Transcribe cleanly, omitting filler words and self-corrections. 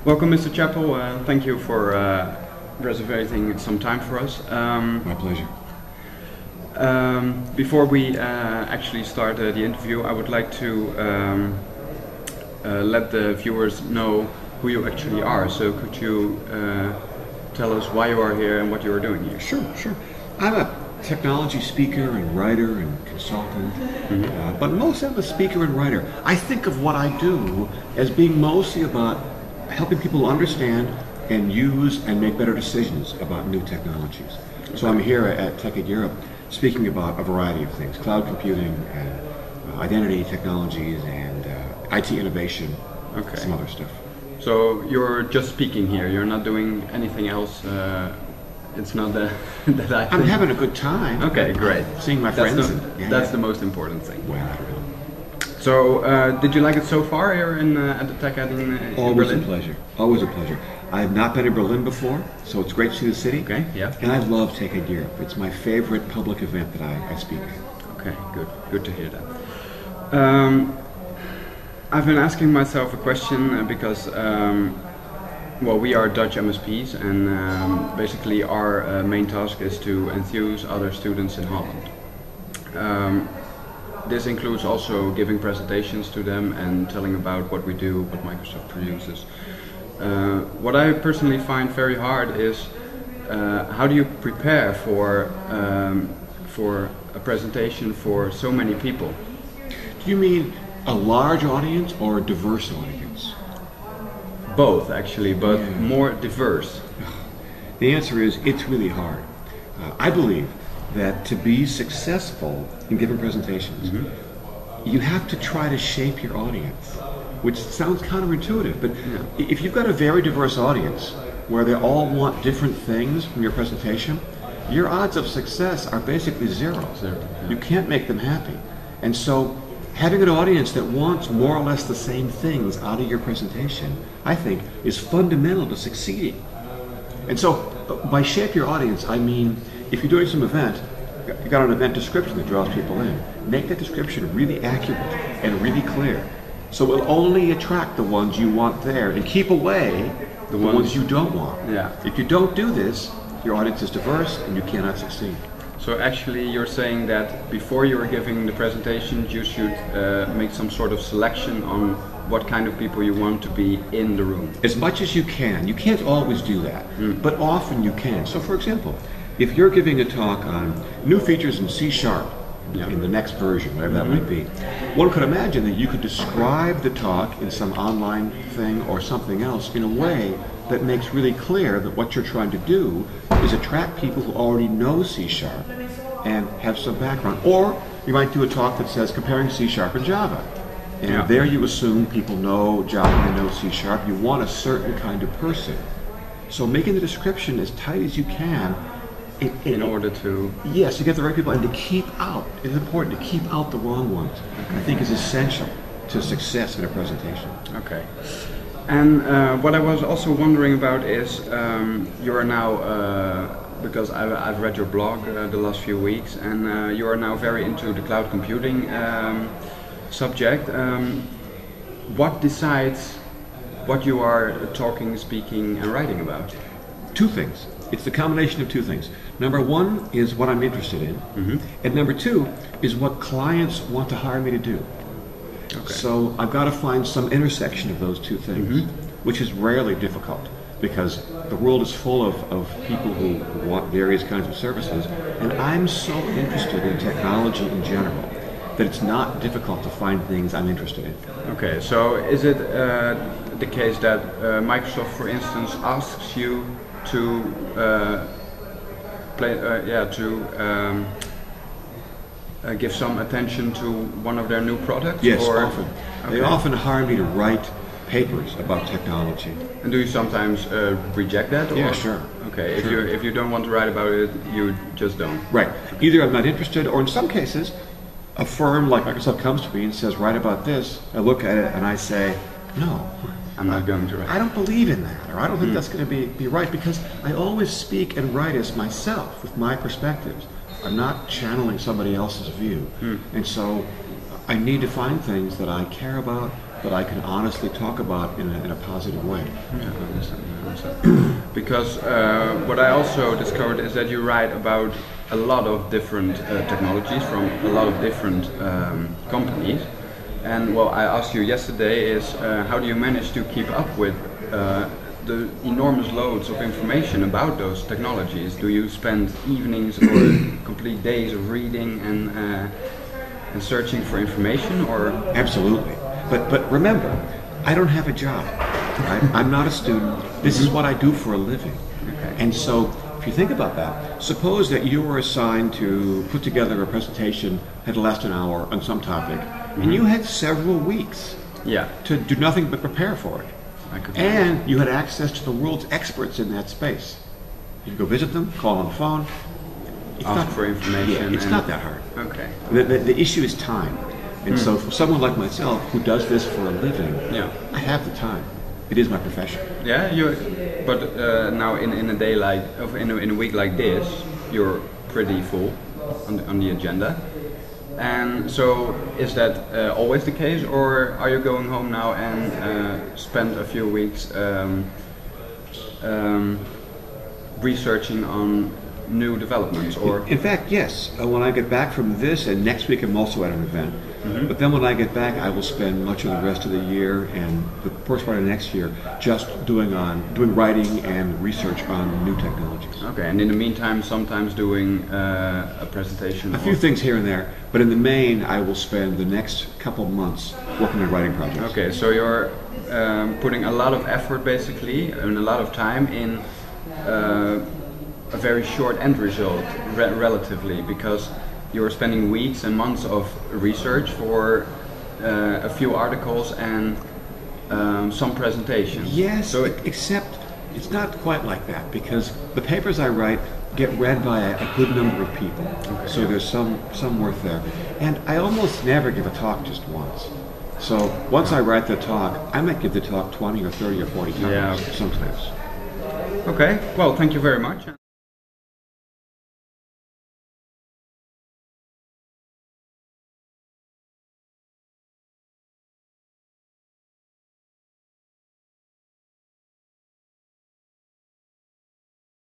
Welcome, Mr. Chappell. Thank you for reserving some time for us. My pleasure. Before we actually start the interview, I would like to let the viewers know who you actually are. So could you tell us why you are here and what you are doing here? Sure. I'm a technology speaker and writer and consultant, but mostly I'm a speaker and writer. I think of what I do as being mostly about helping people understand and use and make better decisions about new technologies. So I'm here at TechEd Europe speaking about a variety of things: cloud computing and identity technologies and IT innovation, some other stuff. So you're just speaking here, you're not doing anything else? It's not that I'm having a good time. Okay, great. Seeing my friends. That's the most important thing. Well, I don't know. So, did you like it so far here at the TechEd in Always Berlin? a pleasure. Always a pleasure. I have not been in Berlin before, so it's great to see the city. Okay, yeah. And I love TechEd Europe. It's my favorite public event that I speak at. Okay, good to hear that. I've been asking myself a question because, well, we are Dutch MSPs, and basically our main task is to enthuse other students in Holland. This includes also giving presentations to them and telling about what we do, what Microsoft produces. What I personally find very hard is how do you prepare for a presentation for so many people? Do you mean a large audience or a diverse audience? Both, actually, but more diverse. The answer is it's really hard. I believe that to be successful in giving presentations, you have to try to shape your audience, which sounds counterintuitive, but if you've got a very diverse audience where they all want different things from your presentation, your odds of success are basically zero. You can't make them happy. And so having an audience that wants more or less the same things out of your presentation, I think, is fundamental to succeeding. And so by shape your audience, I mean, if you're doing some event, you got an event description that draws people in. Make that description really accurate and really clear, so it'll only attract the ones you want there and keep away the ones you don't want. Yeah. If you don't do this, your audience is diverse and you cannot succeed. So actually you're saying that before you are giving the presentation, you should make some sort of selection on what kind of people you want to be in the room. As much as you can. You can't always do that, but often you can. So for example, if you're giving a talk on new features in C# in the next version, whatever that might be, one could imagine that you could describe the talk in some online thing or something else in a way that makes really clear that what you're trying to do is attract people who already know C# and have some background. Or you might do a talk that says comparing C# and Java. And there you assume people know Java and know C#. You want a certain kind of person. So making the description as tight as you can in order to... Yes, to get the right people and to keep out. It's important to keep out the wrong ones. I think is essential to success in a presentation. Okay. And what I was also wondering about is you are now, because I've read your blog the last few weeks, and you are now very into the cloud computing subject. What decides what you are talking, speaking, and writing about? Two things. It's the combination of two things. Number one is what I'm interested in, and number two is what clients want to hire me to do. Okay. So I've got to find some intersection of those two things, which is rarely difficult because the world is full of people who want various kinds of services, and I'm so interested in technology in general that it's not difficult to find things I'm interested in. Okay, so is it the case that Microsoft, for instance, asks you to give some attention to one of their new products? Yes, or? often. Okay. They often hire me to write papers about technology. And do you sometimes reject that? Or? Yeah, sure. Okay, sure. If you don't want to write about it, you just don't. Right. Either I'm not interested, or in some cases, a firm like Microsoft comes to me and says, write about this. I look at it and I say, no. I'm not going to write. I don't believe in that, or I don't think that's going to be right, because I always speak and write as myself, with my perspectives. I'm not channeling somebody else's view. And so I need to find things that I care about that I can honestly talk about in a positive way. Yeah, I understand. Because what I also discovered is that you write about a lot of different technologies from a lot of different companies. And what I asked you yesterday is how do you manage to keep up with the enormous loads of information about those technologies? Do you spend evenings or complete days of reading and searching for information, or? Absolutely. But remember, I don't have a job. Right? I'm not a student. This is what I do for a living. Okay. And so if you think about that, suppose that you were assigned to put together a presentation that lasts an hour on some topic, and you had several weeks to do nothing but prepare for it. And you had access to the world's experts in that space. You could go visit them, call on the phone. Ask for information. Yeah, it's not that hard. Okay. The issue is time. And so for someone like myself who does this for a living, I have the time. It is my profession. Yeah, but now in a day in a week like this, you're pretty full on the agenda. And so, is that always the case, or are you going home now and spend a few weeks researching on new developments? Or in fact, yes. When I get back from this, and next week I'm also at an event. But then when I get back, I will spend much of the rest of the year and the first part of next year just doing writing and research on new technologies. Okay, and in the meantime, sometimes doing a presentation. A few things here and there, but in the main, I will spend the next couple months working on writing projects. Okay, so you're putting a lot of effort, basically, and a lot of time in a very short end result, relatively, because you're spending weeks and months of research for a few articles and some presentations. Yes, so except it's not quite like that, because the papers I write get read by a good number of people. Okay. So there's some worth there. And I almost never give a talk just once. So once I write the talk, I might give the talk 20 or 30 or 40 times sometimes. Okay, well, thank you very much.